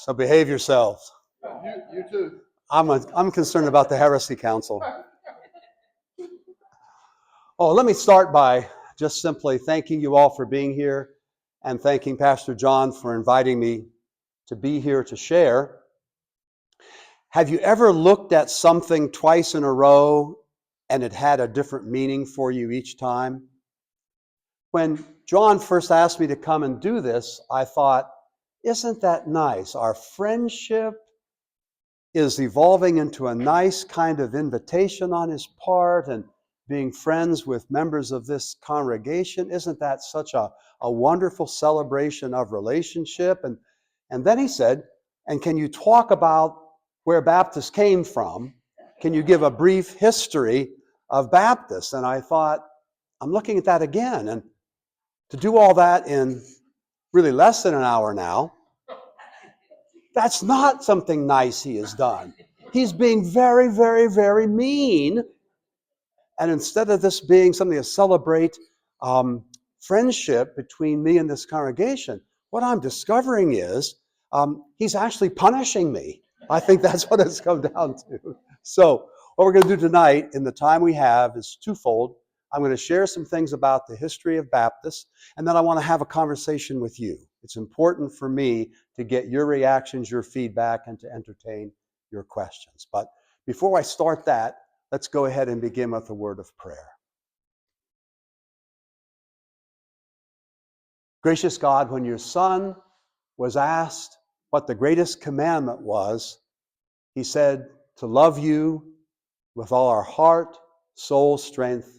So behave yourselves. You too. I'm concerned about the Heresy Council. Oh, let me start by just simply thanking you all for being here and thanking Pastor John for inviting me to be here to share. Have you ever looked at something twice in a row and it had a different meaning for you each time? When John first asked me to come and do this, I thought, isn't that nice? Our friendship is evolving into a nice kind of invitation on his part, and being friends with members of this congregation. Isn't that such a wonderful celebration of relationship? And then he said, and can you talk about where Baptists came from? Can you give a brief history of Baptists? And I thought, I'm looking at that again. And to do all that in really less than an hour now, that's not something nice he has done. He's being very, very, very mean. And instead of this being something to celebrate friendship between me and this congregation, what I'm discovering is he's actually punishing me. I think that's what it's come down to. So what we're going to do tonight in the time we have is twofold. I'm going to share some things about the history of Baptists, and then I want to have a conversation with you. It's important for me to get your reactions, your feedback, and to entertain your questions. But before I start that, let's go ahead and begin with a word of prayer. Gracious God, when your Son was asked what the greatest commandment was, he said to love you with all our heart, soul, strength,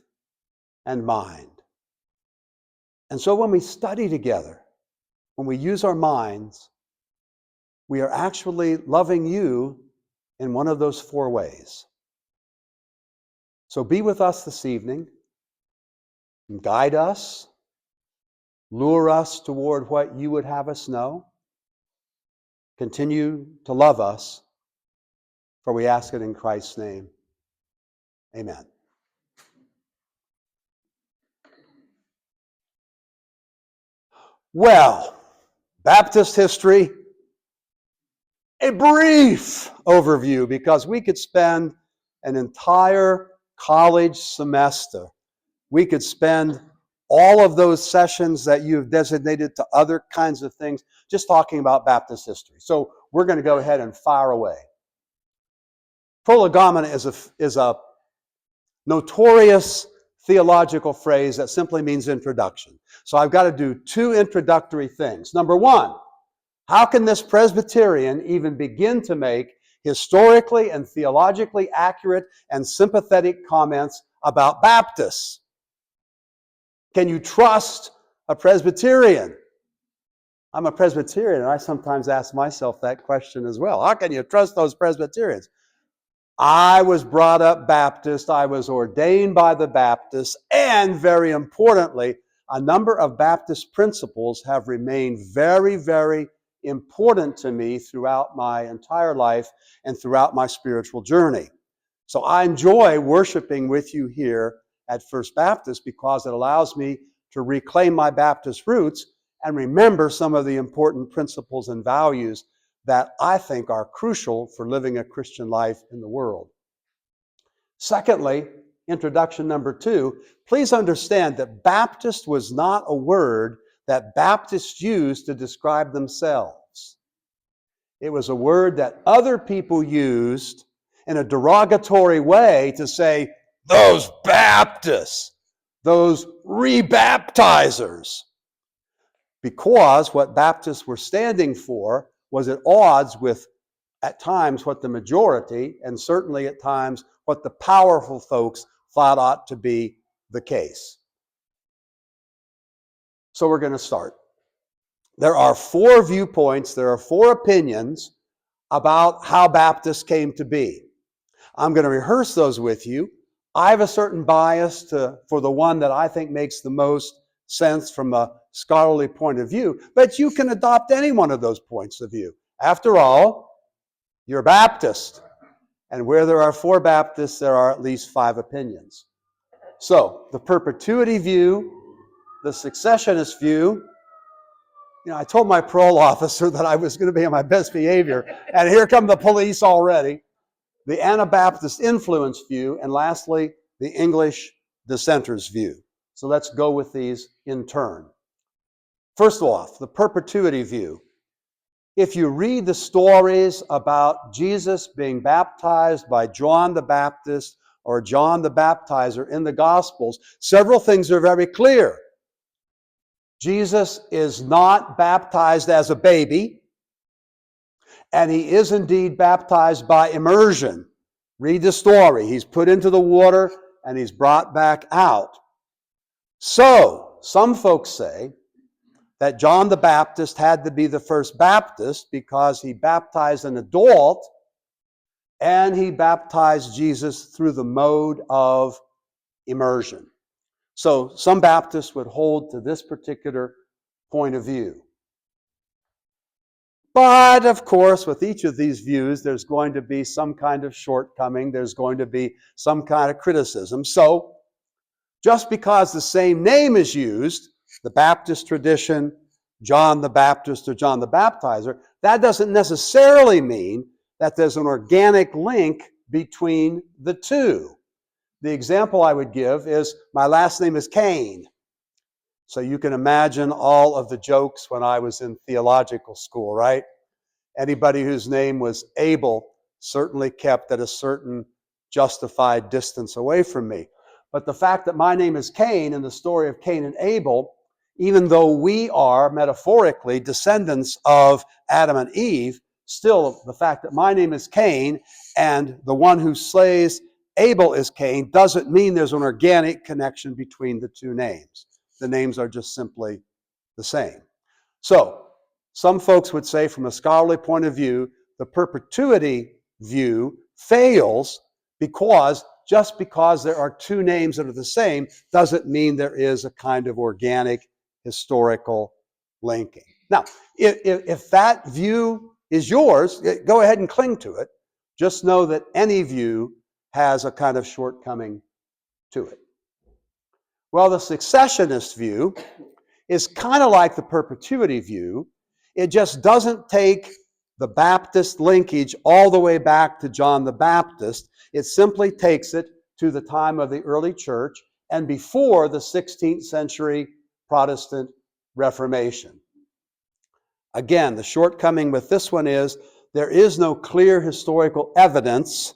and mind. And so when we study together, when we use our minds, we are actually loving you in one of those four ways. So be with us this evening, and guide us, lure us toward what you would have us know. Continue to love us, for we ask it in Christ's name. Amen. Well, Baptist history, a brief overview, because we could spend an entire college semester. We could spend all of those sessions that you've designated to other kinds of things just talking about Baptist history. So we're going to go ahead and fire away. Prolegomena is a notorious theological phrase that simply means introduction. So I've got to do two introductory things. Number one, how can this Presbyterian even begin to make historically and theologically accurate and sympathetic comments about Baptists? Can you trust a Presbyterian? I'm a Presbyterian, and I sometimes ask myself that question as well. How can you trust those Presbyterians? I was brought up Baptist. I was ordained by the Baptists. And very importantly, a number of Baptist principles have remained very, very important to me throughout my entire life and throughout my spiritual journey. So I enjoy worshiping with you here at First Baptist because it allows me to reclaim my Baptist roots and remember some of the important principles and values that I think are crucial for living a Christian life in the world. Secondly, introduction number two, please understand that Baptist was not a word that Baptists used to describe themselves. It was a word that other people used in a derogatory way to say, those Baptists, those rebaptizers. Because what Baptists were standing for was at odds with, at times, what the majority, and certainly at times, what the powerful folks thought ought to be the case. So we're going to start. There are four viewpoints, there are four opinions about how Baptists came to be. I'm going to rehearse those with you. I have a certain bias for the one that I think makes the most sense from a scholarly point of view, but you can adopt any one of those points of view. After all, you're Baptist, and where there are four Baptists, there are at least five opinions. So, the perpetuity view, the successionist view, I told my parole officer that I was going to be on my best behavior, and here come the police already. The Anabaptist influence view, and lastly, the English dissenters view. So let's go with these in turn. First off, the perpetuity view. If you read the stories about Jesus being baptized by John the Baptist or John the Baptizer in the Gospels, several things are very clear. Jesus is not baptized as a baby, and he is indeed baptized by immersion. Read the story. He's put into the water and he's brought back out. So, some folks say that John the Baptist had to be the first Baptist because he baptized an adult and he baptized Jesus through the mode of immersion. So some Baptists would hold to this particular point of view. But of course, with each of these views, there's going to be some kind of shortcoming. There's going to be some kind of criticism. So just because the same name is used, the Baptist tradition, John the Baptist or John the Baptizer, that doesn't necessarily mean that there's an organic link between the two. The example I would give is my last name is Cain. So you can imagine all of the jokes when I was in theological school, right? Anybody whose name was Abel certainly kept at a certain justified distance away from me. But the fact that my name is Cain in the story of Cain and Abel, even though we are metaphorically descendants of Adam and Eve, still the fact that my name is Cain and the one who slays Abel is Cain doesn't mean there's an organic connection between the two names. The names are just simply the same. So, some folks would say from a scholarly point of view, the perpetuity view fails because just because there are two names that are the same doesn't mean there is a kind of organic historical linking. Now, if that view is yours, go ahead and cling to it. Just know that any view has a kind of shortcoming to it. Well, the successionist view is kind of like the perpetuity view. It just doesn't take the Baptist linkage all the way back to John the Baptist. It simply takes it to the time of the early church and before the 16th century Protestant Reformation. Again, the shortcoming with this one is there is no clear historical evidence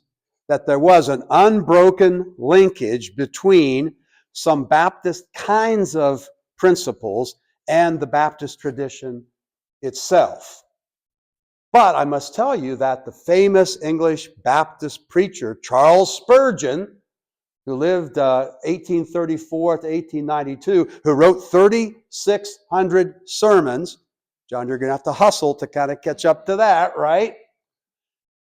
that there was an unbroken linkage between some Baptist kinds of principles and the Baptist tradition itself. But I must tell you that the famous English Baptist preacher Charles Spurgeon, who lived 1834 to 1892, who wrote 3,600 sermons. John, you're going to have to hustle to kind of catch up to that, right?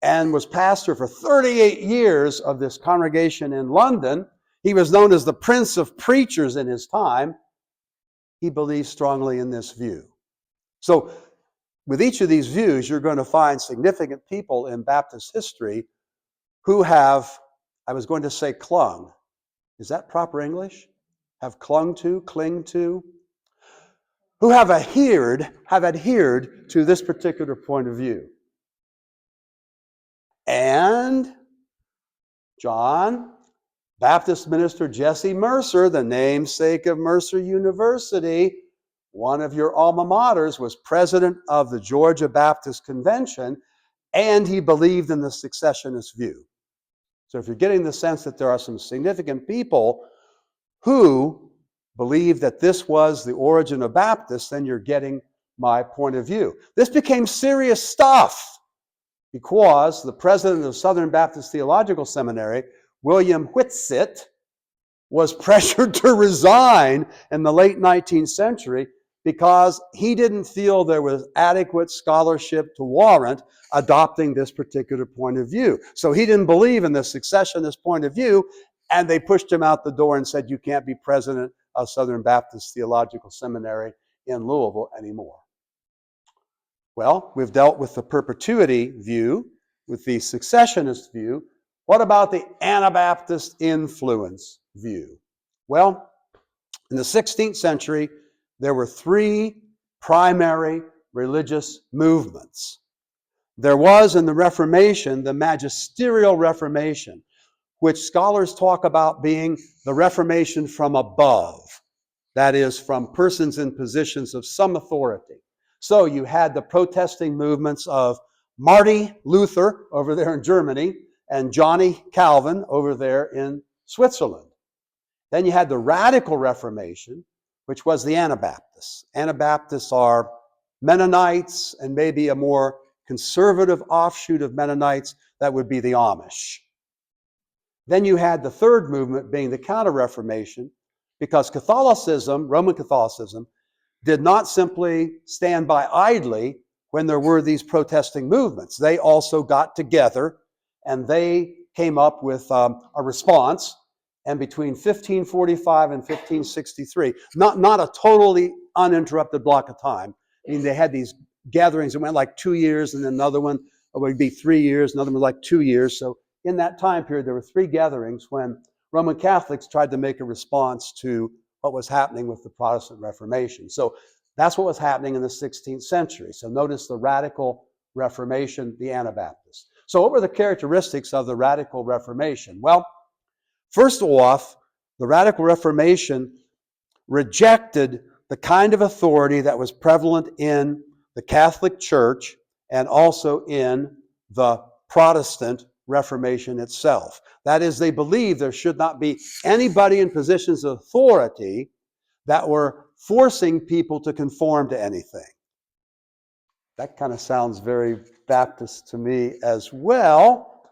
And was pastor for 38 years of this congregation in London. He was known as the Prince of Preachers in his time. He believed strongly in this view. So with each of these views, you're going to find significant people in Baptist history who have, I was going to say clung. Is that proper English? Have clung to, cling to? Who have adhered to this particular point of view. And John, Baptist minister Jesse Mercer, the namesake of Mercer University, one of your alma maters, was president of the Georgia Baptist Convention, and he believed in the successionist view. So if you're getting the sense that there are some significant people who believe that this was the origin of Baptists, then you're getting my point of view. This became serious stuff because the president of Southern Baptist Theological Seminary, William Whitsitt, was pressured to resign in the late 19th century because he didn't feel there was adequate scholarship to warrant adopting this particular point of view. So he didn't believe in the successionist point of view, and they pushed him out the door and said, you can't be president of Southern Baptist Theological Seminary in Louisville anymore. Well, we've dealt with the perpetuity view, with the successionist view. What about the Anabaptist influence view? Well, in the 16th century, there were three primary religious movements. There was in the Reformation, the magisterial Reformation, which scholars talk about being the Reformation from above. That is, from persons in positions of some authority. So you had the protesting movements of Marty Luther over there in Germany and Johnny Calvin over there in Switzerland. Then you had the radical Reformation, which was the Anabaptists. Anabaptists are Mennonites and maybe a more conservative offshoot of Mennonites, that would be the Amish. Then you had the third movement being the Counter-Reformation, because Catholicism, Roman Catholicism, did not simply stand by idly when there were these protesting movements. They also got together and they came up with a response. And between 1545 and 1563, not a totally uninterrupted block of time. I mean, they had these gatherings that went like 2 years, and then another one would be 3 years, another one like 2 years. So in that time period, there were 3 gatherings when Roman Catholics tried to make a response to what was happening with the Protestant Reformation. So that's what was happening in the 16th century. So notice the radical Reformation, the Anabaptists. So what were the characteristics of the radical Reformation? Well, first off, the radical Reformation rejected the kind of authority that was prevalent in the Catholic Church and also in the Protestant Reformation itself. That is, they believed there should not be anybody in positions of authority that were forcing people to conform to anything. That kind of sounds very Baptist to me as well.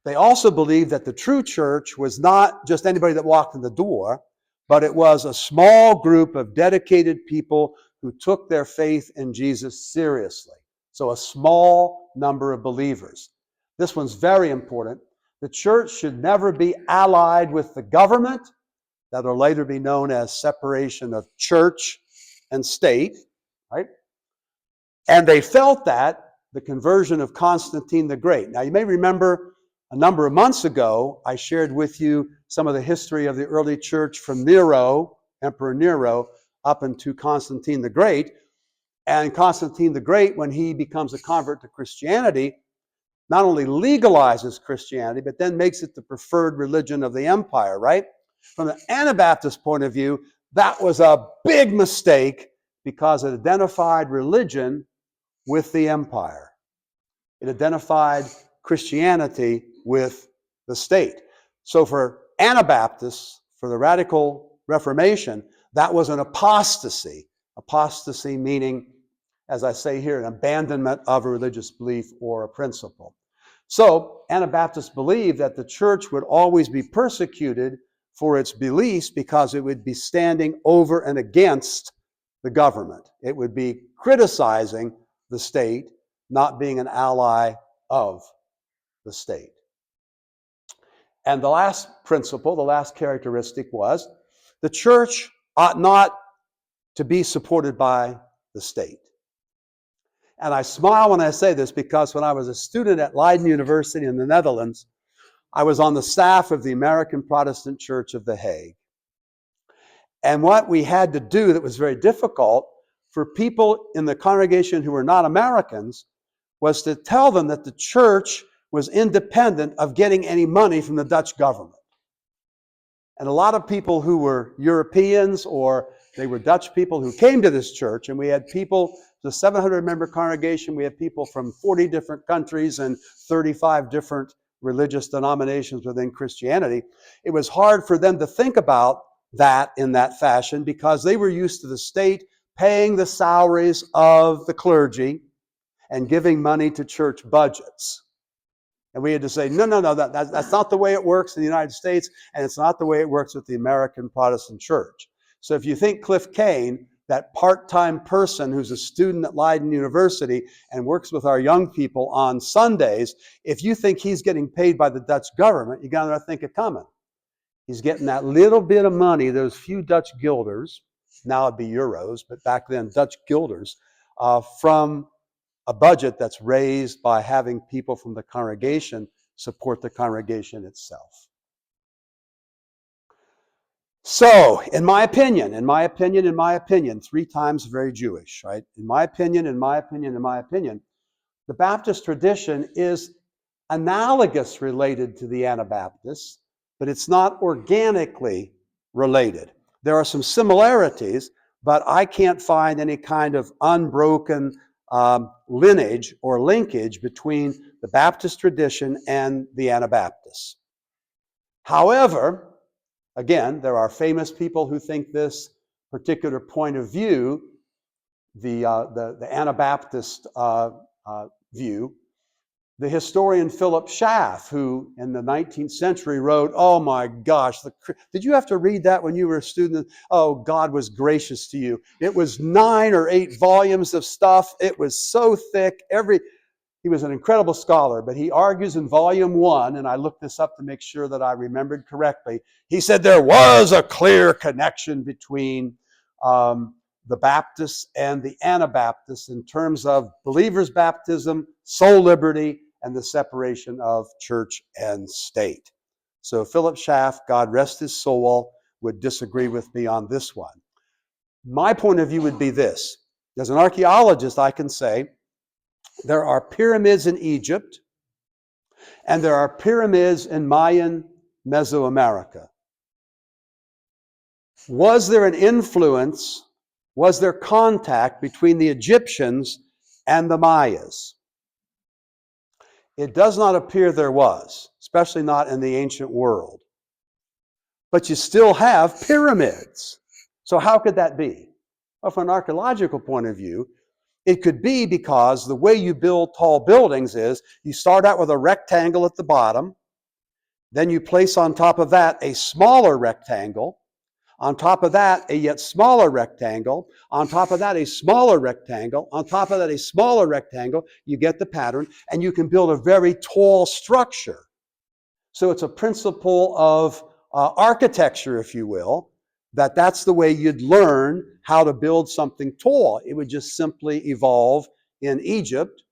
They also believed that the true church was not just anybody that walked in the door, but it was a small group of dedicated people who took their faith in Jesus seriously. So a small number of believers. This one's very important. The church should never be allied with the government. That'll later be known as separation of church and state, right? And they felt that the conversion of Constantine the Great. Now, you may remember a number of months ago, I shared with you some of the history of the early church from Nero, Emperor Nero, up into Constantine the Great. And Constantine the Great, when he becomes a convert to Christianity, not only legalizes Christianity, but then makes it the preferred religion of the empire, right? From the Anabaptist point of view, that was a big mistake because it identified religion with the empire. It identified Christianity with the state. So for Anabaptists, for the radical Reformation, that was an apostasy. Apostasy meaning, as I say here, an abandonment of a religious belief or a principle. So Anabaptists believed that the church would always be persecuted for its beliefs because it would be standing over and against the government. It would be criticizing the state, not being an ally of the state. And the last principle, the last characteristic was the church ought not to be supported by the state. And I smile when I say this because when I was a student at Leiden University in the Netherlands, I was on the staff of the American Protestant Church of The Hague. And what we had to do that was very difficult for people in the congregation who were not Americans was to tell them that the church was independent of getting any money from the Dutch government. And a lot of people who were Europeans or they were Dutch people who came to this church, and we had people, the 700-member congregation, we had people from 40 different countries and 35 different religious denominations within Christianity. It was hard for them to think about that in that fashion because they were used to the state paying the salaries of the clergy and giving money to church budgets. And we had to say, no, that's not the way it works in the United States, and it's not the way it works with the American Protestant Church. So if you think Cliff Cain, that part-time person who's a student at Leiden University and works with our young people on Sundays, if you think he's getting paid by the Dutch government, you got to think it coming. He's getting that little bit of money, those few Dutch guilders, now it'd be euros, but back then Dutch guilders, from a budget that's raised by having people from the congregation support the congregation itself. So, in my opinion, three times very Jewish, right? In my opinion, the Baptist tradition is analogous related to the Anabaptists, but it's not organically related. There are some similarities, but I can't find any kind of unbroken lineage or linkage between the Baptist tradition and the Anabaptists. However, again, there are famous people who think this particular point of view, the Anabaptist view. The historian Philip Schaff, who in the 19th century wrote, oh my gosh, did you have to read that when you were a student? Oh, God was gracious to you. It was 9 or 8 volumes of stuff. It was so thick. He was an incredible scholar, but he argues in volume 1, and I looked this up to make sure that I remembered correctly. He said there was a clear connection between the Baptists and the Anabaptists in terms of believers' baptism, soul liberty, and the separation of church and state. So Philip Schaff, God rest his soul, would disagree with me on this one. My point of view would be this. As an archaeologist, I can say there are pyramids in Egypt, and there are pyramids in Mayan Mesoamerica. Was there an influence, was there contact between the Egyptians and the Mayas? It does not appear there was, especially not in the ancient world. But you still have pyramids. So how could that be? Well, from an archaeological point of view, it could be because the way you build tall buildings is you start out with a rectangle at the bottom, then you place on top of that a smaller rectangle, on top of that a yet smaller rectangle, on top of that a smaller rectangle, on top of that a smaller rectangle. You get the pattern, and you can build a very tall structure. So it's a principle of architecture, if you will, that's the way you'd learn how to build something tall. It would just simply evolve in Egypt,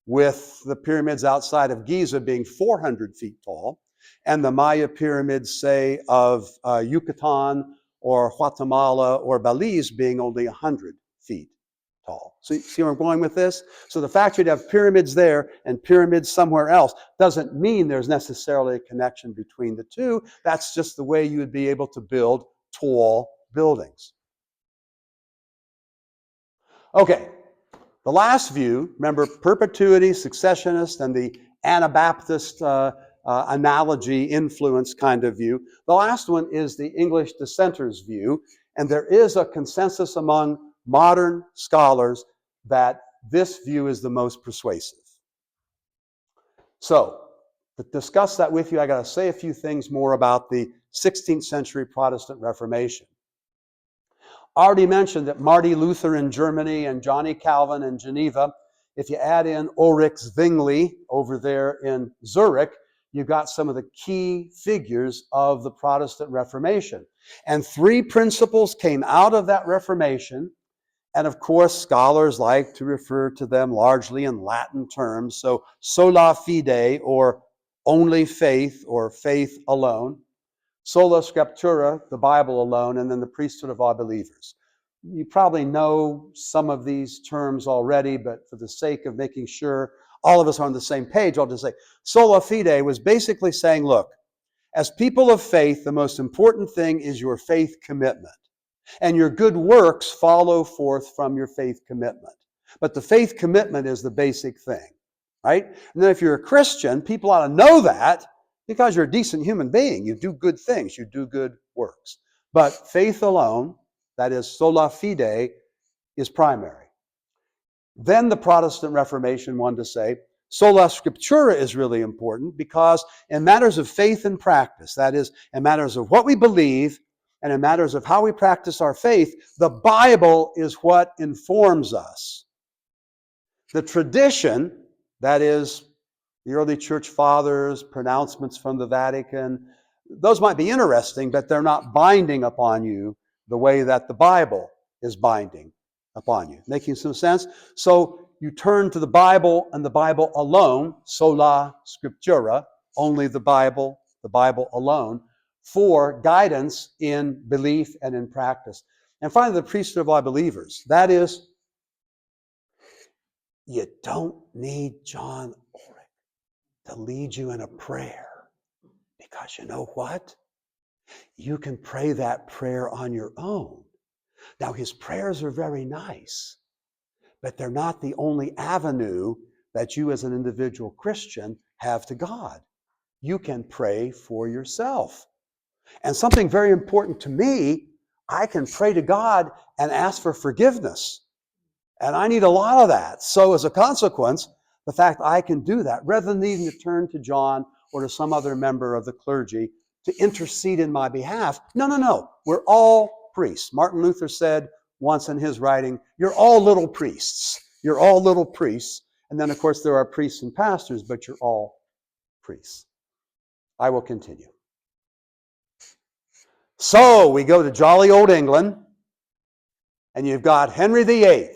with the pyramids outside of Giza being 400 feet tall, and the Maya pyramids, say, of Yucatan or Guatemala or Belize being only 100 feet tall. So you see where I'm going with this? So the fact you'd have pyramids there and pyramids somewhere else doesn't mean there's necessarily a connection between the two. That's just the way you would be able to build tall buildings. Okay, the last view, remember, perpetuity, successionist, and the Anabaptist analogy influence kind of view. The last one is the English dissenters view, and there is a consensus among modern scholars that this view is the most persuasive. So, to discuss that with you, I got to say a few things more about the 16th century Protestant Reformation. I already mentioned that Martin Luther in Germany and Johnny Calvin in Geneva. If you add in Ulrich Zwingli over there in Zurich, you've got some of the key figures of the Protestant Reformation. And 3 principles came out of that Reformation. And of course, scholars like to refer to them largely in Latin terms. So sola fide, or only faith, or faith alone. Sola scriptura, the Bible alone, and then the priesthood of all believers. You probably know some of these terms already, but for the sake of making sure all of us are on the same page, I'll just say sola fide was basically saying, look, as people of faith, the most important thing is your faith commitment. And your good works follow forth from your faith commitment. But the faith commitment is the basic thing, right? And then if you're a Christian, people ought to know that, because you're a decent human being. You do good things. You do good works. But faith alone, that is sola fide, is primary. Then the Protestant Reformation wanted to say sola scriptura is really important, because in matters of faith and practice, that is, in matters of what we believe and in matters of how we practice our faith, the Bible is what informs us. The tradition, that is, the early church fathers, pronouncements from the Vatican, those might be interesting, but they're not binding upon you the way that the Bible is binding upon you. Making some sense? So you turn to the Bible and the Bible alone, sola scriptura, only the Bible alone, for guidance in belief and in practice. And finally, the priesthood of all believers. That is, you don't need John Ulrich to lead you in a prayer, because you know what? You can pray that prayer on your own. Now, his prayers are very nice, but they're not the only avenue that you as an individual Christian have to God. You can pray for yourself. And something very important to me, I can pray to God and ask for forgiveness. And I need a lot of that. So as a consequence, the fact I can do that, rather than needing to turn to John or to some other member of the clergy to intercede in my behalf. No. We're all priests. Martin Luther said once in his writing, you're all little priests. You're all little priests. And then, of course, there are priests and pastors, but you're all priests. I will continue. So we go to jolly old England, and you've got Henry VIII.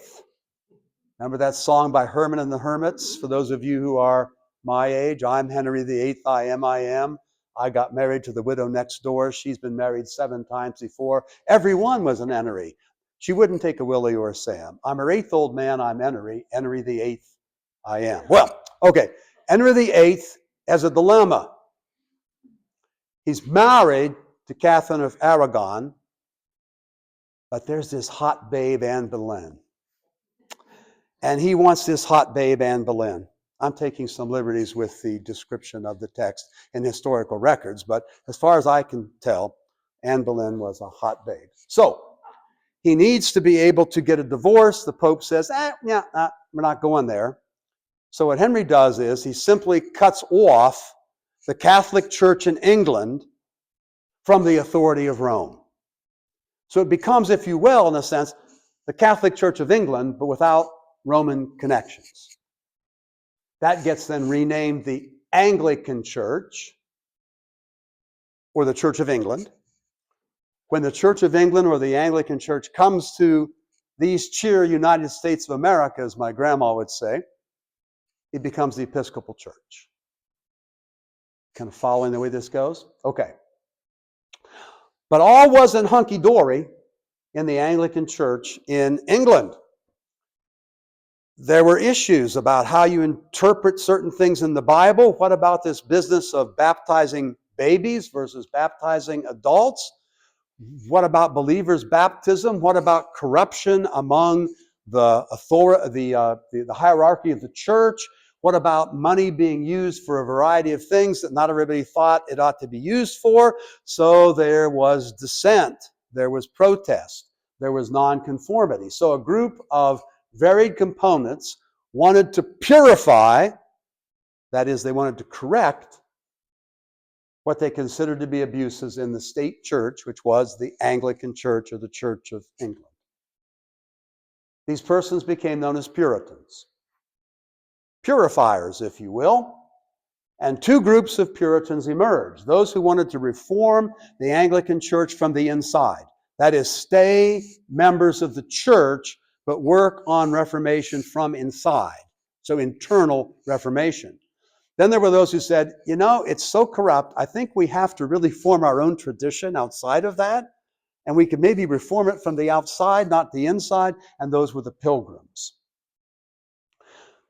Remember that song by Herman and the Hermits? For those of you who are my age, I'm Henry VIII, I am. I got married to the widow next door. She's been married 7 times before. Every one was an Henry. She wouldn't take a Willie or a Sam. I'm her 8th old man, I'm Henry VIII, I am. Well, okay, Henry VIII has a dilemma. He's married to Catherine of Aragon, but there's this hot babe, Anne Boleyn. And he wants this hot babe, Anne Boleyn. I'm taking some liberties with the description of the text in historical records, but as far as I can tell, Anne Boleyn was a hot babe. So he needs to be able to get a divorce. The Pope says, we're not going there. So what Henry does is he simply cuts off the Catholic Church in England from the authority of Rome. So it becomes, if you will, in a sense, the Catholic Church of England, but without Roman connections. That gets then renamed the Anglican Church, or the Church of England. When the Church of England or the Anglican Church comes to these cheer United States of America, as my grandma would say, it becomes the Episcopal Church. Kind of following the way this goes? Okay. But all wasn't hunky-dory in the Anglican Church in England. There were issues about how you interpret certain things in the Bible. What about this business of baptizing babies versus baptizing adults? What about believers' baptism? What about corruption among the hierarchy of the church? What about money being used for a variety of things that not everybody thought it ought to be used for? So there was dissent, there was protest, there was nonconformity. So a group of varied components wanted to purify, that is, they wanted to correct what they considered to be abuses in the state church, which was the Anglican Church or the Church of England. These persons became known as Puritans. Purifiers, if you will. And 2 groups of Puritans emerged. Those who wanted to reform the Anglican Church from the inside. That is, stay members of the church, but work on reformation from inside. So internal reformation. Then there were those who said, it's so corrupt, I think we have to really form our own tradition outside of that, and we could maybe reform it from the outside, not the inside, and those were the Pilgrims.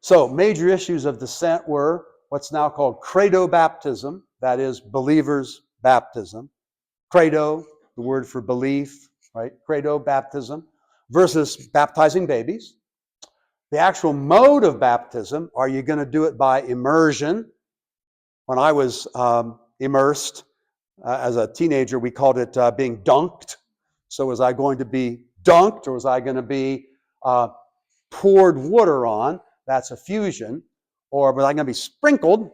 So major issues of dissent were what's now called credo baptism, that is, believers' baptism. Credo, the word for belief, right? Credo baptism versus baptizing babies. The actual mode of baptism, are you going to do it by immersion? When I was immersed as a teenager, we called it being dunked. So was I going to be dunked, or was I going to be poured water on? That's effusion. Or was I going to be sprinkled,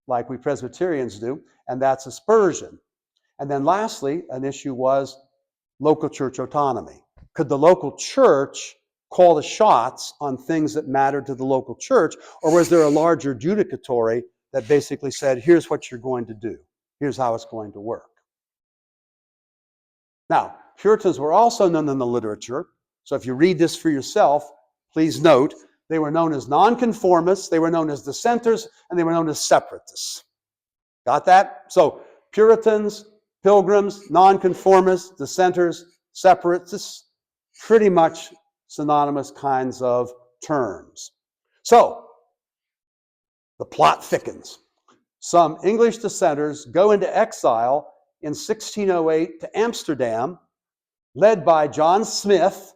like we Presbyterians do? And that's aspersion. And then lastly, an issue was local church autonomy. Could the local church call the shots on things that mattered to the local church, or was there a larger judicatory that basically said, here's what you're going to do, here's how it's going to work? Now, Puritans were also known in the literature, so if you read this for yourself, please note, they were known as nonconformists, they were known as dissenters, and they were known as separatists. Got that? So, Puritans, Pilgrims, nonconformists, dissenters, separatists, pretty much synonymous kinds of terms. So, the plot thickens. Some English dissenters go into exile in 1608 to Amsterdam, led by John Smith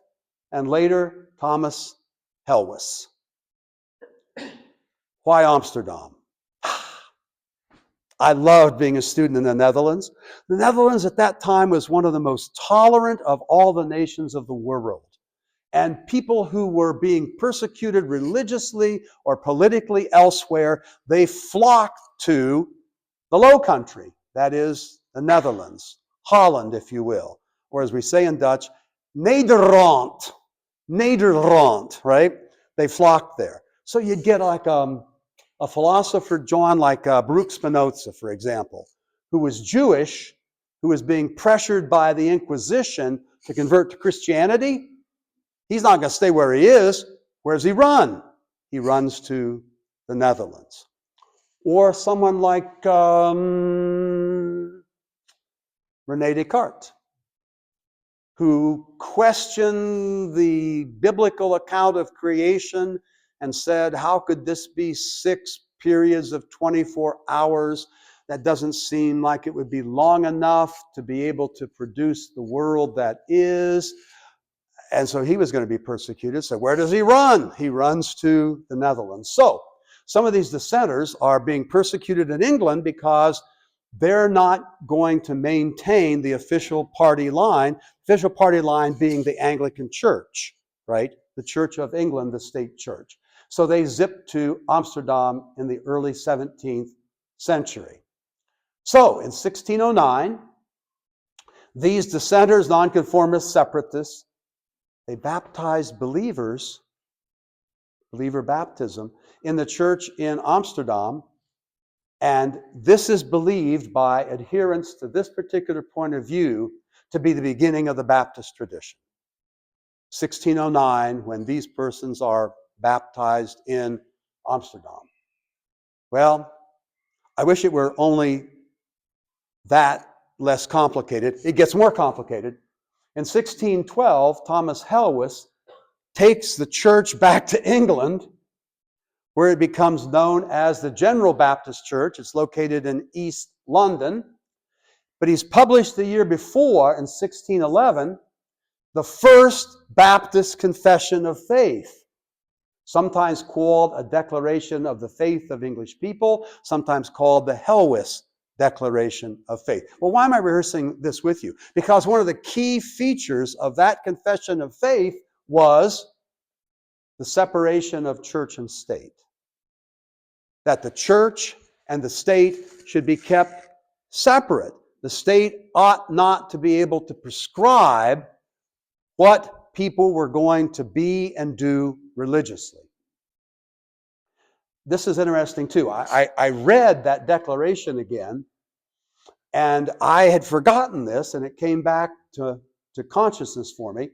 and later Thomas Helwys. Why Amsterdam? I loved being a student in the Netherlands. The Netherlands at that time was one of the most tolerant of all the nations of the world. And people who were being persecuted religiously or politically elsewhere, they flocked to the Low Country, that is, the Netherlands, Holland, if you will, or as we say in Dutch, Nederland, Nederland, right? They flocked there. So you'd get like a philosopher, John, like Baruch Spinoza, for example, who was Jewish, who was being pressured by the Inquisition to convert to Christianity. He's not going to stay where he is. Where does he run? He runs to the Netherlands. Or someone like René Descartes, who questioned the biblical account of creation and said, how could this be 6 periods of 24 hours? That doesn't seem like it would be long enough to be able to produce the world that is. And so he was going to be persecuted. So where does he run? He runs to the Netherlands. So some of these dissenters are being persecuted in England because they're not going to maintain the official party line being the Anglican Church, right? The Church of England, the state church. So they zip to Amsterdam in the early 17th century. So in 1609, these dissenters, nonconformists, separatists, they baptized believers, believer baptism, in the church in Amsterdam. And this is believed by adherents to this particular point of view to be the beginning of the Baptist tradition. 1609, when these persons are baptized in Amsterdam. Well, I wish it were only that less complicated. It gets more complicated. In 1612, Thomas Helwys takes the church back to England, where it becomes known as the General Baptist Church. It's located in East London. But he's published the year before, in 1611, the first Baptist Confession of Faith, sometimes called a Declaration of the Faith of English People, sometimes called the Helwys Declaration of Faith. Well, why am I rehearsing this with you? Because one of the key features of that confession of faith was the separation of church and state. That the church and the state should be kept separate. The state ought not to be able to prescribe what people were going to be and do religiously. This is interesting too. I read that declaration again, and I had forgotten this, and it came back to consciousness for me.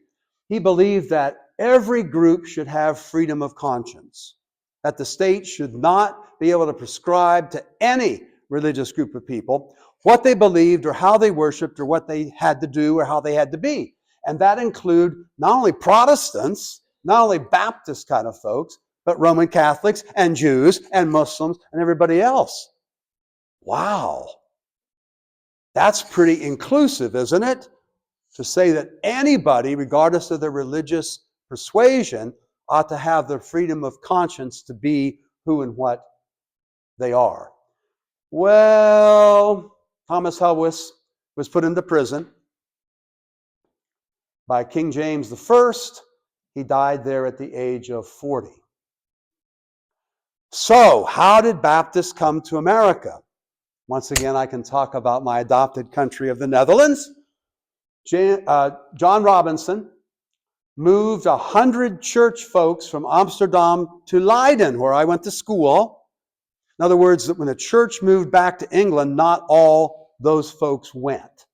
He believed that every group should have freedom of conscience, that the state should not be able to prescribe to any religious group of people what they believed or how they worshiped or what they had to do or how they had to be. And that include not only Protestants, not only Baptist kind of folks, but Roman Catholics and Jews and Muslims and everybody else. Wow. That's pretty inclusive, isn't it? To say that anybody, regardless of their religious persuasion, ought to have the freedom of conscience to be who and what they are. Well, Thomas Helwys was put into prison by King James I. He died there at the age of 40. So, how did Baptists come to America? Once again, I can talk about my adopted country of the Netherlands. John Robinson moved 100 church folks from Amsterdam to Leiden, where I went to school. In other words, when the church moved back to England, not all those folks went.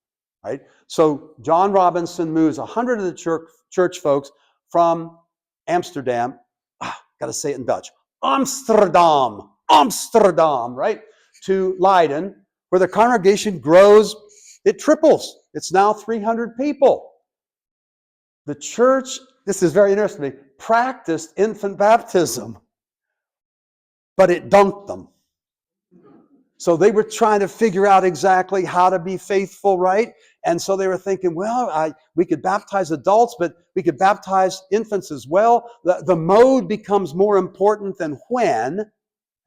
Right? So John Robinson moves 100 of the church folks from Amsterdam. Got to say it in Dutch. Amsterdam, right? To Leiden, where the congregation grows It triples. It's now 300 people. The church, this is very interesting to me, practiced infant baptism, but it dunked them. So they were trying to figure out exactly how to be faithful, right? And so they were thinking, well, we could baptize adults, but we could baptize infants as well. The mode becomes more important than when,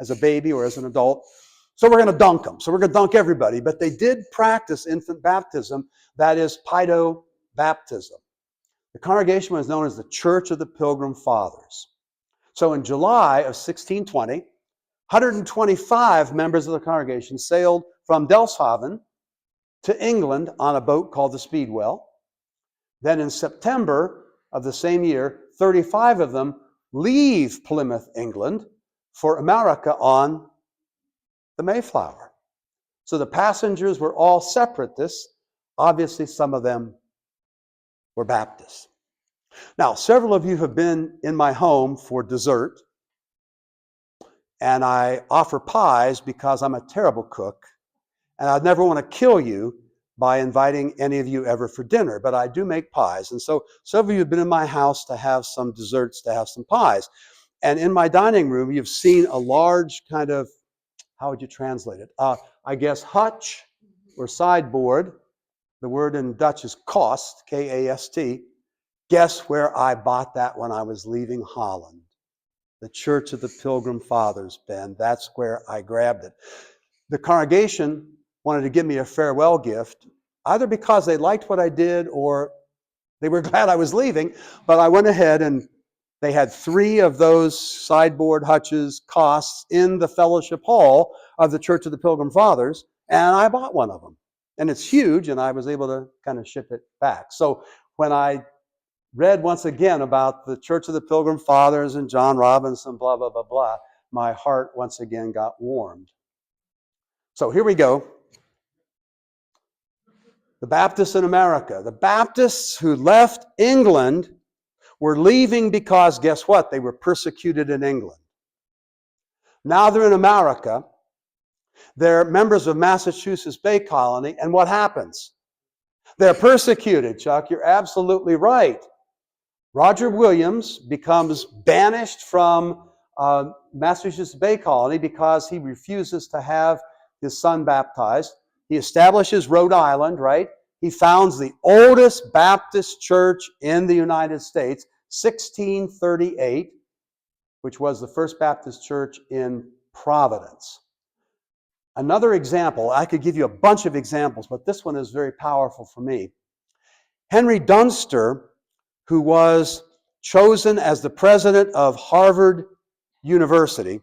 as a baby or as an adult. So we're going to dunk them. So we're going to dunk everybody. But they did practice infant baptism, that is pedo baptism. The congregation was known as the Church of the Pilgrim Fathers. So in July of 1620, 125 members of the congregation sailed from Delfshaven to England on a boat called the Speedwell. Then in September of the same year, 35 of them leave Plymouth, England, for America on the Mayflower. So the passengers were all separatists. Obviously, some of them were Baptists. Now, several of you have been in my home for dessert, and I offer pies because I'm a terrible cook, and I'd never want to kill you by inviting any of you ever for dinner, but I do make pies. And so some of you have been in my house to have some desserts, to have some pies. And in my dining room, you've seen a large kind of, how would you translate it? I guess hutch or sideboard. The word in Dutch is kast, K-A-S-T. Guess where I bought that when I was leaving Holland? The Church of the Pilgrim Fathers, Ben. That's where I grabbed it. The congregation wanted to give me a farewell gift, either because they liked what I did or they were glad I was leaving, but I went ahead and they had 3 of those sideboard hutches, casts, in the fellowship hall of the Church of the Pilgrim Fathers, and I bought one of them. And it's huge, and I was able to kind of ship it back. So when I read once again about the Church of the Pilgrim Fathers and John Robinson, blah, blah, blah, blah, my heart once again got warmed. So here we go. The Baptists in America. The Baptists who left England were leaving because, guess what? They were persecuted in England. Now they're in America. They're members of Massachusetts Bay Colony, and what happens? They're persecuted, Chuck. You're absolutely right. Roger Williams becomes banished from Massachusetts Bay Colony because he refuses to have his son baptized. He establishes Rhode Island, right? He founds the oldest Baptist church in the United States, 1638, which was the first Baptist church in Providence. Another example, I could give you a bunch of examples, but this one is very powerful for me. Henry Dunster, who was chosen as the president of Harvard University.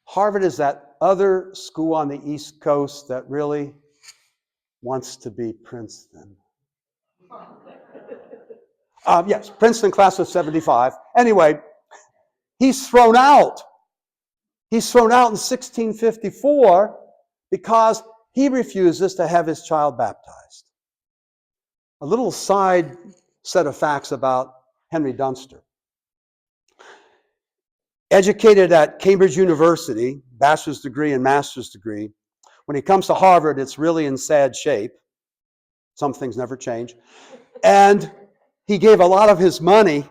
Harvard is that other school on the East Coast that really wants to be Princeton. Yes, Princeton class of 75. Anyway, he's thrown out. He's thrown out in 1654 because he refuses to have his child baptized. A little side set of facts about Henry Dunster. Educated at Cambridge University, bachelor's degree and master's degree. When he comes to Harvard, it's really in sad shape. Some things never change. And he gave a lot of his money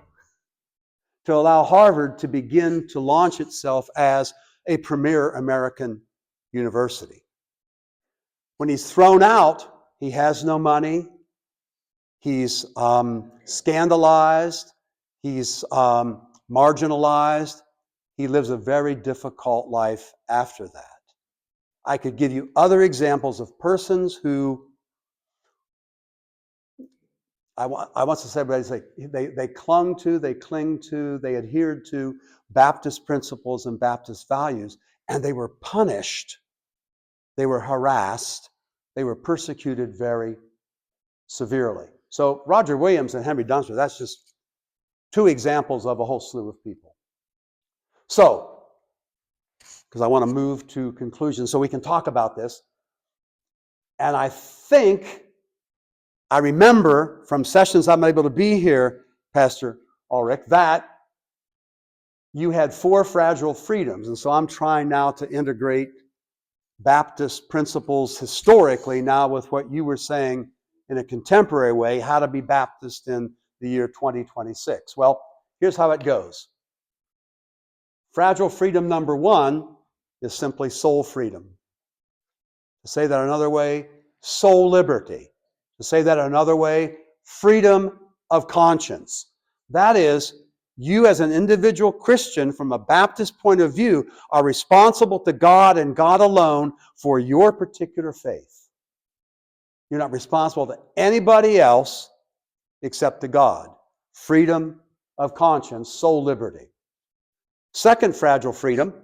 to allow Harvard to begin to launch itself as a premier American university. When he's thrown out, he has no money. He's scandalized. He's marginalized. He lives a very difficult life after that. I could give you other examples of persons who I want to say, they clung to, they cling to, they adhered to Baptist principles and Baptist values, and they were punished, they were harassed, they were persecuted very severely. So Roger Williams and Henry Dunster, that's just 2 examples of a whole slew of people. So, because I want to move to conclusions so we can talk about this, and I remember from sessions I'm able to be here, Pastor Ulrich, that you had 4 fragile freedoms. And so I'm trying now to integrate Baptist principles historically, now with what you were saying in a contemporary way, how to be Baptist in the year 2026. Well, here's how it goes. Fragile freedom number one is simply soul freedom. To say that another way, soul liberty. To say that another way, freedom of conscience. That is, you as an individual Christian, from a Baptist point of view, are responsible to God and God alone for your particular faith. You're not responsible to anybody else except to God. Freedom of conscience, soul liberty. Second fragile freedom,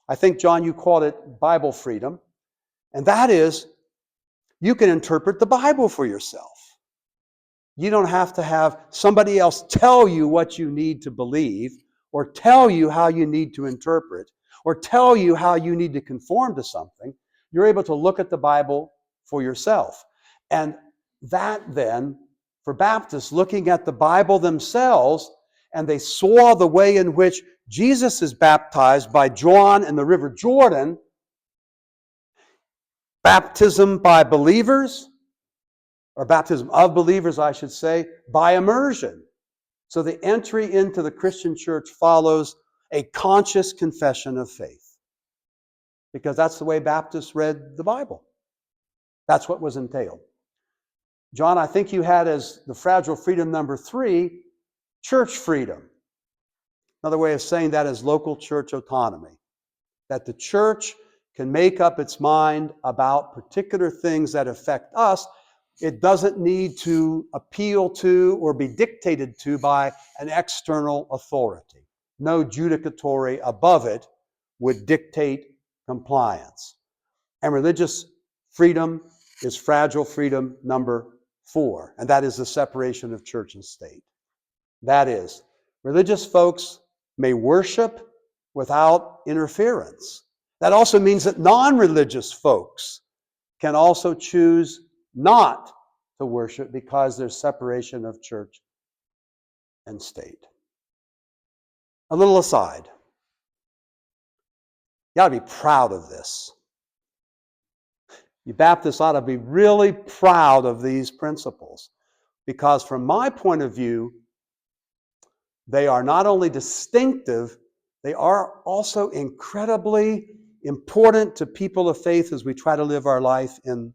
I think, John, you called it Bible freedom, and that is, you can interpret the Bible for yourself. You don't have to have somebody else tell you what you need to believe, or tell you how you need to interpret, or tell you how you need to conform to something. You're able to look at the Bible for yourself. And that then, for Baptists, looking at the Bible themselves, and they saw the way in which Jesus is baptized by John in the River Jordan, baptism by believers, or baptism of believers, I should say, by immersion. So the entry into the Christian church follows a conscious confession of faith. Because that's the way Baptists read the Bible. That's what was entailed. John, I think you had as the fragile freedom number three, church freedom. Another way of saying that is local church autonomy. That the church can make up its mind about particular things that affect us. It doesn't need to appeal to or be dictated to by an external authority. No judicatory above it would dictate compliance. And religious freedom is fragile freedom number four, and that is the separation of church and state. That is, religious folks may worship without interference. That also means that non-religious folks can also choose not to worship because there's separation of church and state. A little aside. You ought to be proud of this. You Baptists ought to be really proud of these principles because from my point of view, they are not only distinctive, they are also incredibly important to people of faith as we try to live our life in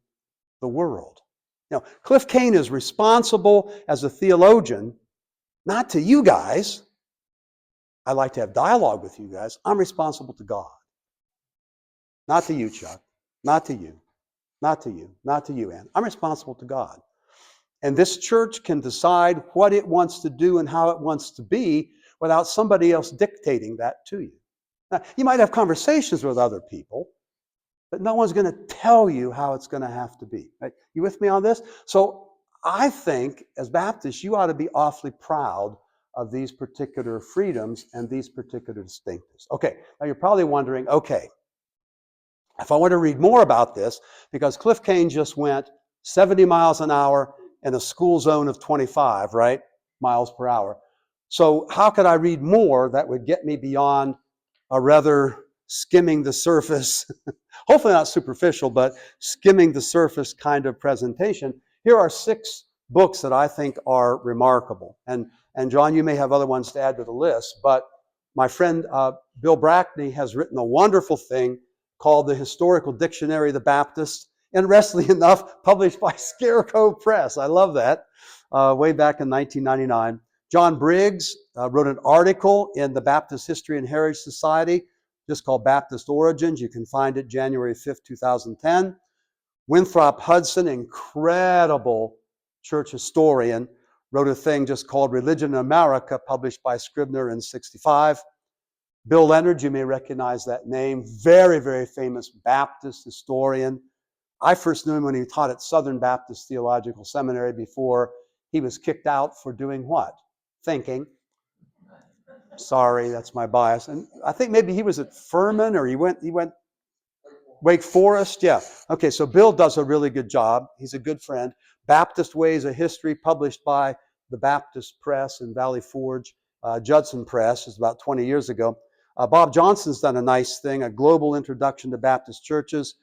the world. Now, Cliff Cain is responsible as a theologian, not to you guys. I like to have dialogue with you guys. I'm responsible to God. Not to you, Chuck. Not to you. Not to you. Not to you, Ann. I'm responsible to God. And this church can decide what it wants to do and how it wants to be without somebody else dictating that to you. Now, you might have conversations with other people, but no one's going to tell you how it's going to have to be. Right? You with me on this? So I think, as Baptists, you ought to be awfully proud of these particular freedoms and these particular distinctives. Okay, now you're probably wondering, okay, if I want to read more about this, because Cliff Cain just went 70 miles an hour in a school zone of 25, right? Miles per hour. So how could I read more that would get me beyond a rather skimming the surface, hopefully not superficial, but skimming the surface kind of presentation? Here are 6 books that I think are remarkable. And John, you may have other ones to add to the list, but my friend Bill Brackney has written a wonderful thing called The Historical Dictionary of the Baptists, interestingly enough, published by Scarecrow Press. I love that, way back in 1999. John Briggs wrote an article in the Baptist History and Heritage Society, just called Baptist Origins. You can find it January 5th, 2010. Winthrop Hudson, incredible church historian, wrote a thing just called Religion in America, published by Scribner in 1965. Bill Leonard, you may recognize that name, very, very famous Baptist historian. I first knew him when he taught at Southern Baptist Theological Seminary before he was kicked out for doing what? Thinking. Sorry, that's my bias. And I think maybe he was at Furman or he went Wake Forest. Yeah. Okay, so Bill does a really good job. He's a good friend. Baptist Ways of History, published by the Baptist Press in Valley Forge, Judson Press, is about 20 years ago. Bob Johnson's done a nice thing, a global introduction to Baptist churches.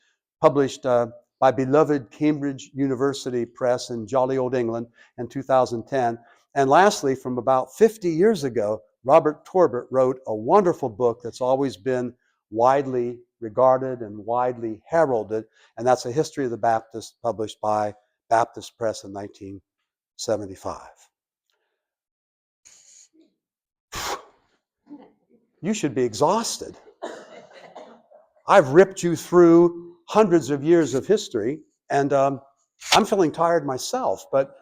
published by beloved Cambridge University Press in jolly old England in 2010. And lastly, from about 50 years ago, Robert Torbert wrote a wonderful book that's always been widely regarded and widely heralded, and that's A History of the Baptists, published by Baptist Press in 1975. You should be exhausted. I've ripped you through hundreds of years of history, and I'm feeling tired myself, but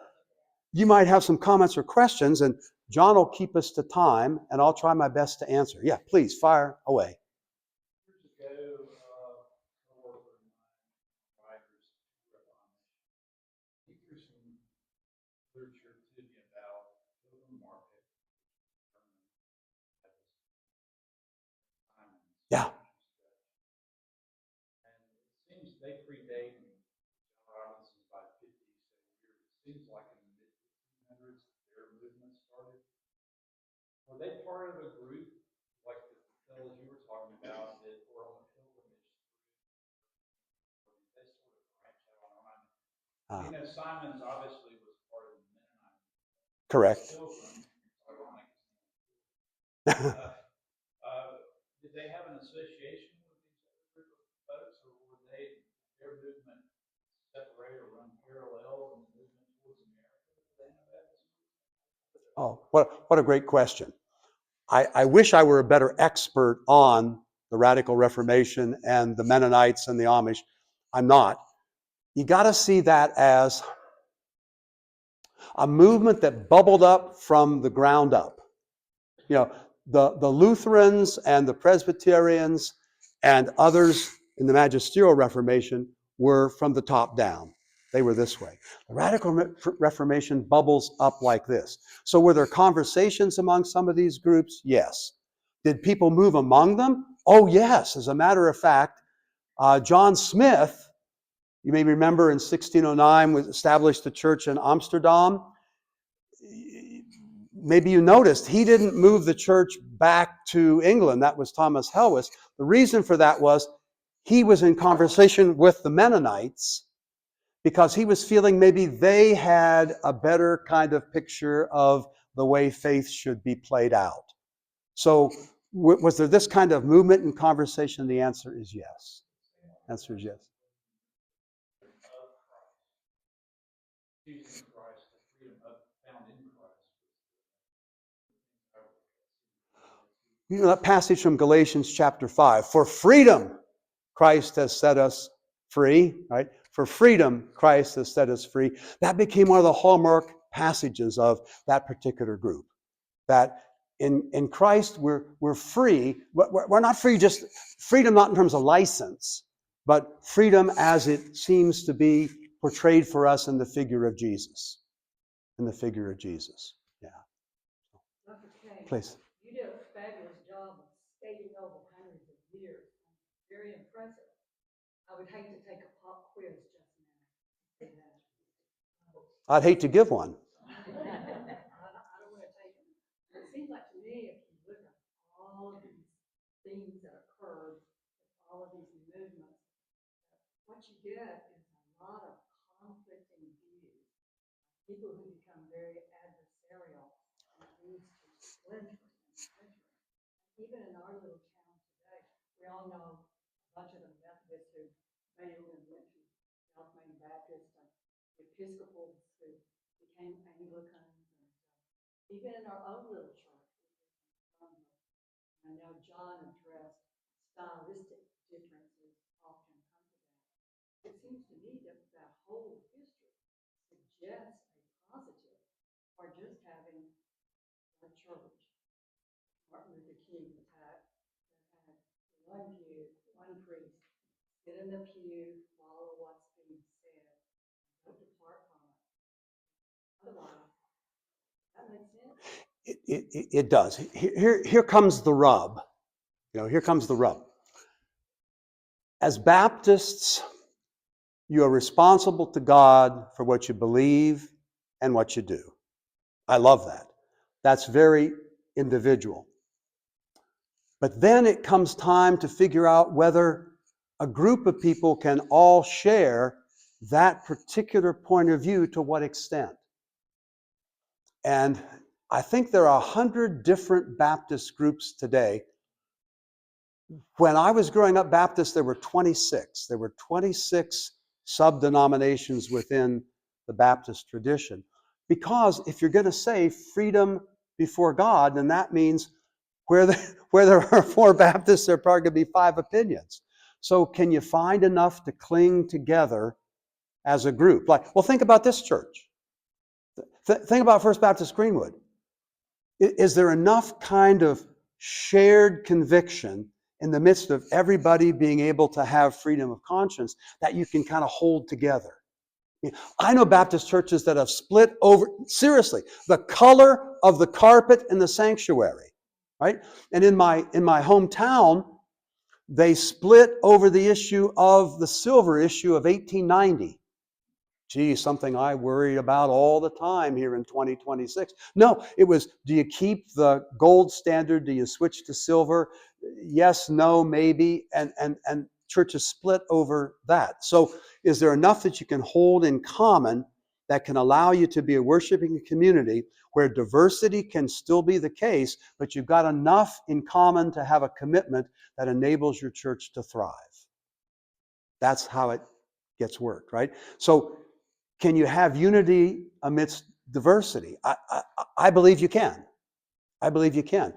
you might have some comments or questions, and John will keep us to time, and I'll try my best to answer. Yeah, please, fire away. Yeah. Simon's obviously was part of the Mennonite. Correct. Did they have an association with these other group of folks, or were their movement separate or run parallel in the movement towards America? Oh, what a great question. I wish I were a better expert on the Radical Reformation and the Mennonites and the Amish. I'm not. You got to see that as a movement that bubbled up from the ground up. You know, the Lutherans and the Presbyterians and others in the Magisterial Reformation were from the top down. They were this way. The Radical Reformation bubbles up like this. So were there conversations among some of these groups? Yes. Did people move among them? Oh, yes. As a matter of fact, John Smith, you may remember in 1609, established the church in Amsterdam. Maybe you noticed he didn't move the church back to England. That was Thomas Helwys. The reason for that was he was in conversation with the Mennonites because he was feeling maybe they had a better kind of picture of the way faith should be played out. So was there this kind of movement and conversation? The answer is yes. The answer is yes. You know that passage from Galatians chapter 5. For freedom, Christ has set us free, right? For freedom, Christ has set us free. That became one of the hallmark passages of that particular group. That in Christ, we're free. We're not free, just freedom not in terms of license, but freedom as it seems to be portrayed for us in the figure of Jesus. In the figure of Jesus. Yeah. Dr. Cain, please. You did a fabulous job of stating over hundreds of years. Very impressive. I would hate to take a pop quiz just now. I'd hate to give one. I don't want to take it. It seems like to me, if you look at all of these things that occurred, all of these movements, what you get is a lot of conflicting views. People who become very adversarial, and it leads to splintering and splintering. Even in our little town today, we all know a bunch of the Methodists who failed and went to South Main Baptist, and the Episcopals who became Anglicans, and even in our own little church, I know John addressed stylistic differences often come to that. It seems to me that that whole history suggests a positive for just having a church. Martin Luther King had one pew, one priest, sit in the pew, follow what's being said, don't depart from it. Otherwise, that makes sense. It does. Here comes the rub. Here comes the rub. As Baptists, you are responsible to God for what you believe and what you do. I love that. That's very individual. But then it comes time to figure out whether a group of people can all share that particular point of view to what extent. And I think there are 100 different Baptist groups today. When I was growing up Baptist, there were 26. There were 26 sub-denominations within the Baptist tradition. Because if you're going to say freedom before God, then that means where there are 4 Baptists, there are probably going to be 5 opinions. So can you find enough to cling together as a group? Like, well, think about this church. Think about First Baptist Greenwood. Is there enough kind of shared conviction in the midst of everybody being able to have freedom of conscience that you can kind of hold together? I know Baptist churches that have split over, seriously, the color of the carpet in the sanctuary, right? And in my hometown, they split over the issue of the silver issue of 1890. Gee, something I worry about all the time here in 2026. No, it was, do you keep the gold standard? Do you switch to silver? Yes, no, maybe. And churches split over that. So is there enough that you can hold in common that can allow you to be a worshiping community where diversity can still be the case, but you've got enough in common to have a commitment that enables your church to thrive? That's how it gets worked, right? So can you have unity amidst diversity? I believe you can. I believe you can.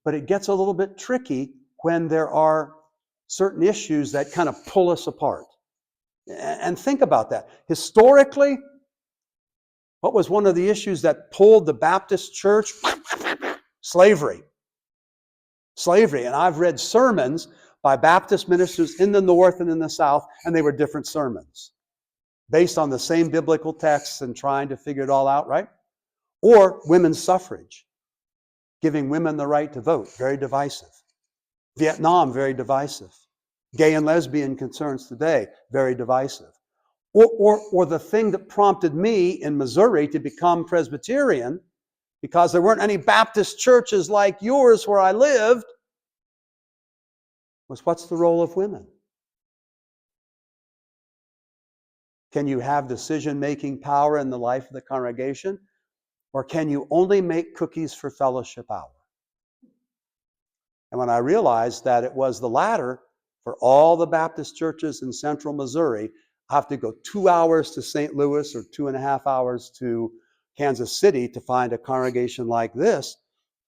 But it gets a little bit tricky when there are certain issues that kind of pull us apart. And think about that. Historically, what was one of the issues that pulled the Baptist church? Slavery. Slavery. And I've read sermons by Baptist ministers in the North and in the South, and they were different sermons, based on the same biblical texts and trying to figure it all out, right? Or women's suffrage, giving women the right to vote, very divisive. Vietnam, very divisive. Gay and lesbian concerns today, very divisive. Or the thing that prompted me in Missouri to become Presbyterian, because there weren't any Baptist churches like yours where I lived, was what's the role of women? Can you have decision-making power in the life of the congregation? Or can you only make cookies for fellowship hour? And when I realized that it was the latter for all the Baptist churches in central Missouri, I have to go 2 hours to St. Louis or 2.5 hours to Kansas City to find a congregation like this.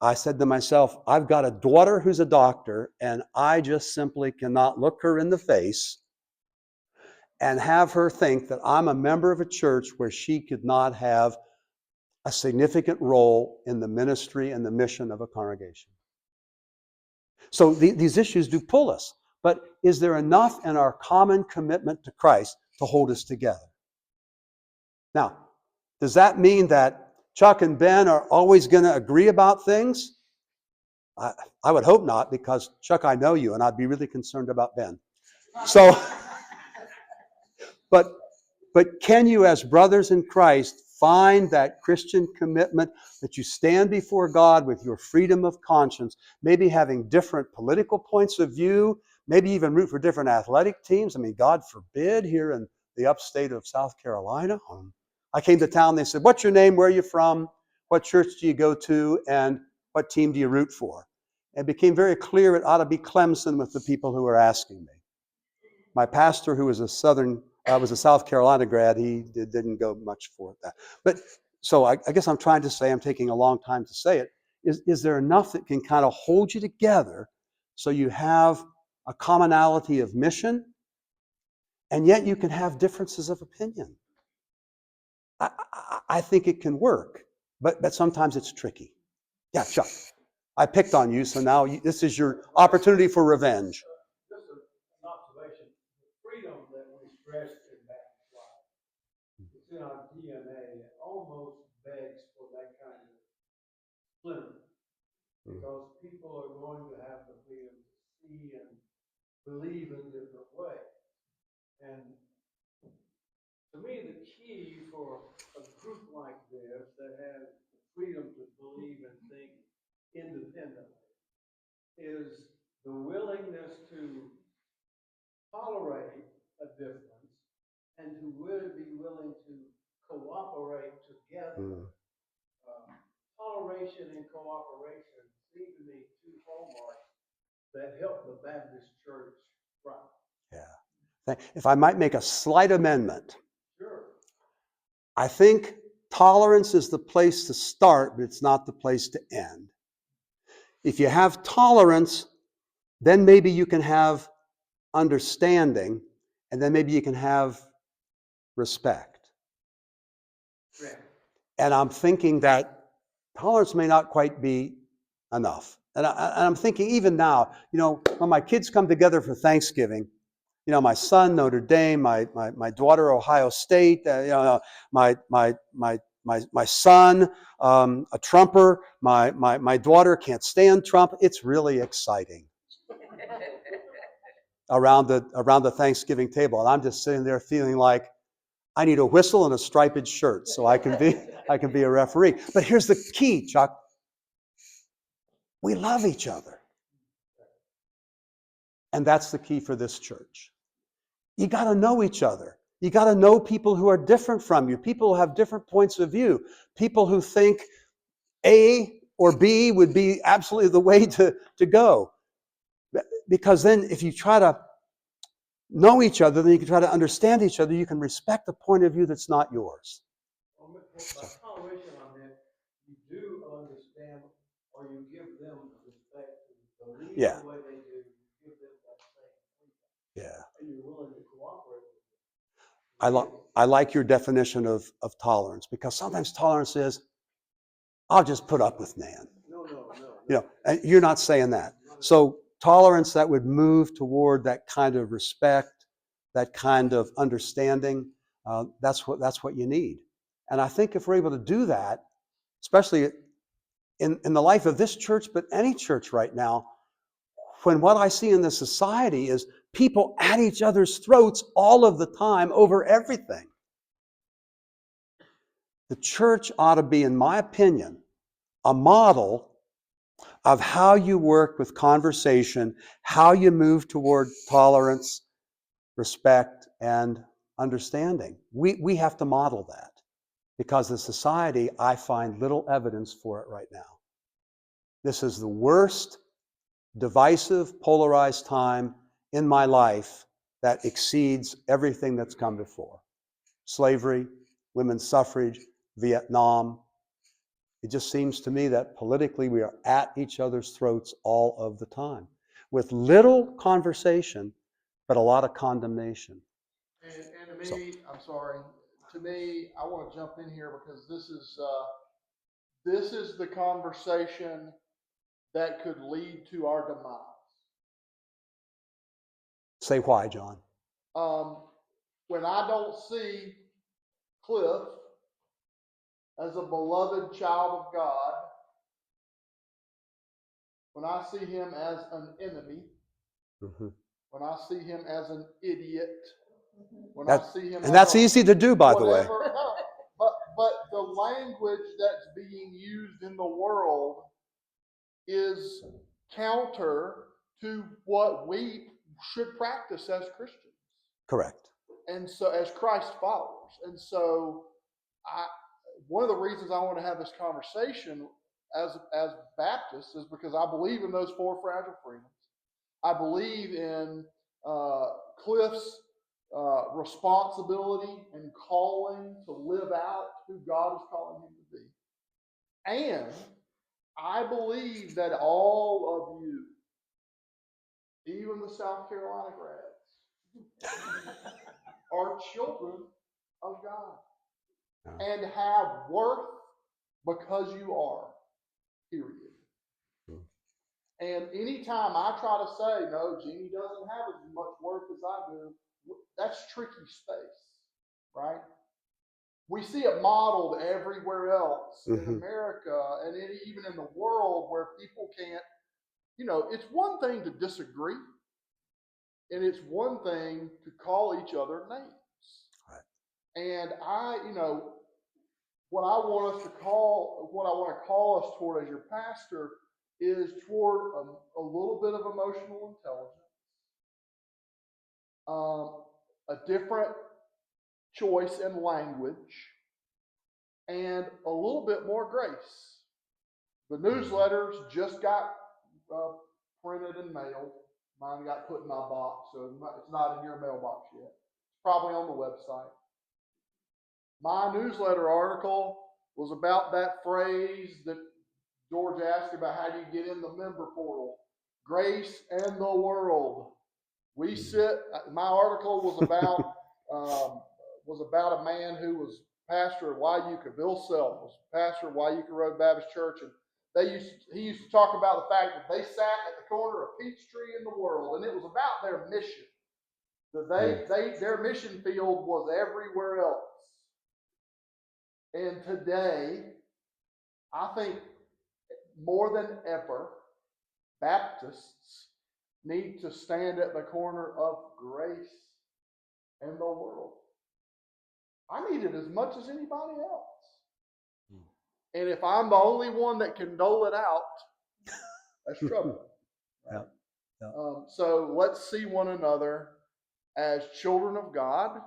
I said to myself, I've got a daughter who's a doctor, and I just simply cannot look her in the face and have her think that I'm a member of a church where she could not have a significant role in the ministry and the mission of a congregation. So these issues do pull us. But is there enough in our common commitment to Christ to hold us together? Now, does that mean that Chuck and Ben are always going to agree about things? I would hope not, because Chuck, I know you, and I'd be really concerned about Ben. So, but can you, as brothers in Christ, find that Christian commitment that you stand before God with your freedom of conscience, maybe having different political points of view, maybe even root for different athletic teams? I mean, God forbid, here in the upstate of South Carolina. I came to town, they said, what's your name, where are you from, what church do you go to, and what team do you root for? It became very clear it ought to be Clemson with the people who were asking me. My pastor, who was a South Carolina grad, he didn't go much for that. But so I guess I'm trying to say, I'm taking a long time to say it, is there enough that can kind of hold you together so you have a commonality of mission, and yet you can have differences of opinion? I think it can work, but sometimes it's tricky. Yeah, Chuck, I picked on you, so now this is your opportunity for revenge. Just an observation. The freedom that we stress in Baptist life, it's in our DNA. It almost begs for that kind of splinter, because people are going to have the freedom to see and believe in different ways. And to me, the key for a group like this that has the freedom to believe and think independently is the willingness to tolerate tolerate a difference and to really be willing to cooperate together. Mm. Toleration and cooperation seem to me two hallmarks that help the Baptist church thrive. Yeah. If I might make a slight amendment, Sure. I think tolerance is the place to start, but it's not the place to end. If you have tolerance, then maybe you can have understanding, and then maybe you can have respect. Yeah. And I'm thinking that tolerance may not quite be enough. And I'm thinking even now, when my kids come together for Thanksgiving, my son, Notre Dame, my daughter, Ohio State, my son, a Trumper, my daughter can't stand Trump. It's really exciting around the Thanksgiving table. And I'm just sitting there feeling like I need a whistle and a striped shirt so I can be a referee. But here's the key, Chuck. We love each other. And that's the key for this church. You got to know each other. You got to know people who are different from you, people who have different points of view, people who think A or B would be absolutely the way to go. Because then if you try to know each other, then you can try to understand each other. You can respect the point of view that's not yours. Well, by toleration, I meant you do understand or you give them the respect to believe Yeah. the way they do, you give them that same freedom. Yeah. And you're willing to cooperate with them. I like your definition of tolerance, because sometimes tolerance is, I'll just put up with Nan. No. And you're not saying that. So tolerance that would move toward that kind of respect, that kind of understanding, that's what you need. And I think if we're able to do that, especially in the life of this church, but any church right now, when what I see in the society is people at each other's throats all of the time over everything. The church ought to be, in my opinion, a model of how you work with conversation, how you move toward tolerance, respect, and understanding. We have to model that, because the society, I find little evidence for it right now. This is the worst divisive, polarized time in my life that exceeds everything that's come before. Slavery, women's suffrage, Vietnam. It just seems to me that politically we are at each other's throats all of the time, with little conversation, but a lot of condemnation. And to me, I'm sorry. To me, I want to jump in here because this is the conversation that could lead to our demise. Say why, John? When I don't see Cliff as a beloved child of God, when I see him as an enemy, Mm-hmm. when I see him as an idiot, when That, I see him, and that's easy to do, by the way. No, but the language that's being used in the world is counter to what we should practice as Christians. Correct. And so, as Christ followers. And so, one of the reasons I want to have this conversation as Baptists is because I believe in those four fragile freedoms. I believe in Cliff's responsibility and calling to live out who God is calling him to be. And I believe that all of you, even the South Carolina grads, are children of God and have worth because you are, period. And anytime I try to say, no, Jeannie doesn't have as much worth as I do, that's tricky space, right? We see it modeled everywhere else in America and even in the world where people can't, it's one thing to disagree and it's one thing to call each other names. Right. And what I want to call us toward as your pastor is toward a little bit of emotional intelligence, a different choice in language, and a little bit more grace. The newsletters just got printed and mailed. Mine got put in my box, so it's not in your mailbox yet. It's probably on the website. My newsletter article was about that phrase that George asked about, how do you get in the member portal? Grace and the world. We sit. My article was about a man who was pastor of Wyuka. Bill Self was pastor of Wyuka Road Baptist Church, and he used to talk about the fact that they sat at the corner of Peachtree in the world, and it was about their mission. That their mission field was everywhere else. And today, I think more than ever, Baptists need to stand at the corner of grace and the world. I need it as much as anybody else. And if I'm the only one that can dole it out, that's trouble. Right? Yeah. So let's see one another as children of God,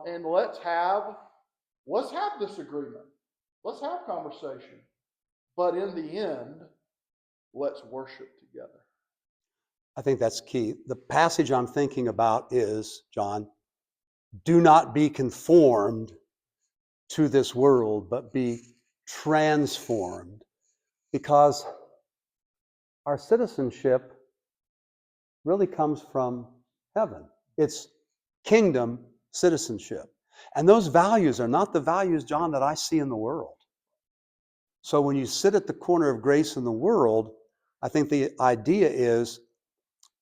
and let's have disagreement. Let's have conversation. But in the end, let's worship together. I think that's key. The passage I'm thinking about is, John, do not be conformed to this world, but be transformed. Because our citizenship really comes from heaven. It's kingdom citizenship. And those values are not the values, John, that I see in the world. So when you sit at the corner of grace in the world, I think the idea is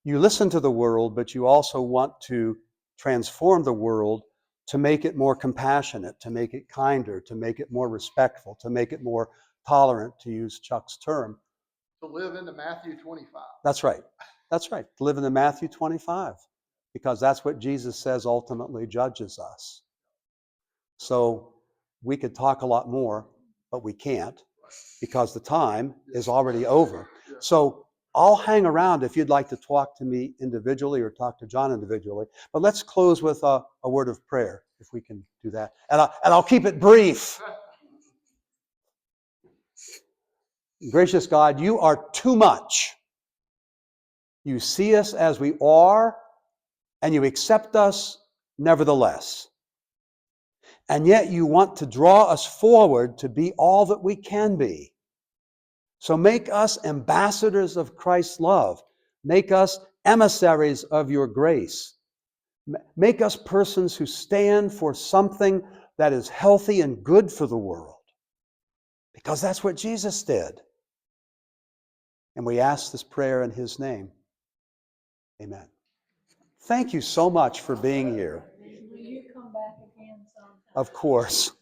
you listen to the world, but you also want to transform the world to make it more compassionate, to make it kinder, to make it more respectful, to make it more tolerant, to use Chuck's term. To live into Matthew 25. That's right. That's right. To live into Matthew 25, because that's what Jesus says ultimately judges us. So we could talk a lot more, but we can't because the time is already over. So I'll hang around if you'd like to talk to me individually or talk to John individually. But let's close with a word of prayer, if we can do that. And I'll keep it brief. Gracious God, you are too much. You see us as we are, and you accept us nevertheless. And yet you want to draw us forward to be all that we can be. So make us ambassadors of Christ's love. Make us emissaries of your grace. Make us persons who stand for something that is healthy and good for the world. Because that's what Jesus did. And we ask this prayer in his name. Amen. Thank you so much for being here. Will you come back again sometime? Of course.